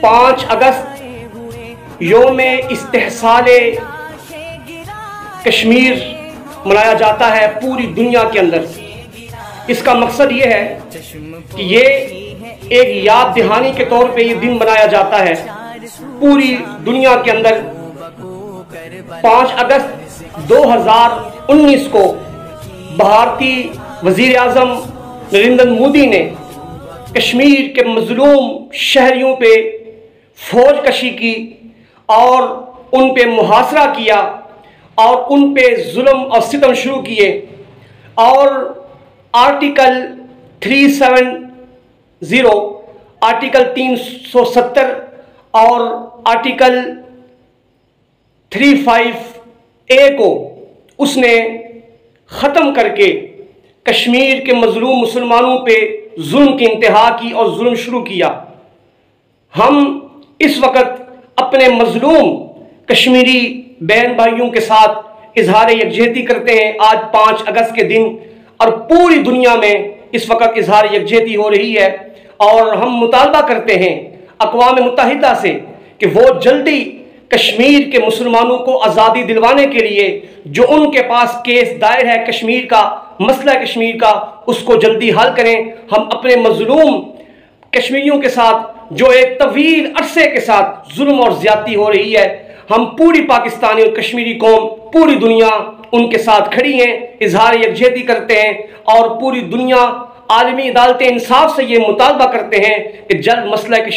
5 अगस्त योम इस्तेहसाले कश्मीर मनाया जाता है पूरी दुनिया के अंदर। इसका मकसद ये है कि ये एक याद दहानी के तौर पे ये दिन मनाया जाता है पूरी दुनिया के अंदर। 5 अगस्त 2019 को भारतीय वजीर आज़म नरेंद्र मोदी ने कश्मीर के मजलूम शहरियों पे फौज कशी की और उन पे मुहासरा किया और उन पे जुल्म और सितम शुरू किए और आर्टिकल 370, आर्टिकल 370 और आर्टिकल 35A को उसने ख़त्म करके कश्मीर के मजलूम मुसलमानों पे जुल्म की इंतहा की और जुल्म शुरू किया। हम इस वक्त अपने मजलूम कश्मीरी बहन भाइयों के साथ इजहार यकजहती करते हैं आज 5 अगस्त के दिन, और पूरी दुनिया में इस वक्त इजहार यकजहती हो रही है। और हम मुतालबा करते हैं अक़वाम मुत्तहिदा से कि वो जल्दी कश्मीर के मुसलमानों को आज़ादी दिलवाने के लिए जो उनके पास केस दायर है कश्मीर का, मसला कश्मीर का, उसको जल्दी हल करें। हम अपने मजलूम कश्मीरियों के साथ जो एक तवील अरसे के साथ जुल्म और ज्यादती हो रही है, हम पूरी पाकिस्तानी और कश्मीरी कौम, पूरी दुनिया उनके साथ खड़ी हैं, इजहार यकजहती करते हैं और पूरी दुनिया आलमी अदालत इंसाफ से ये मुतालबा करते हैं कि जल्द मसला कश्मीर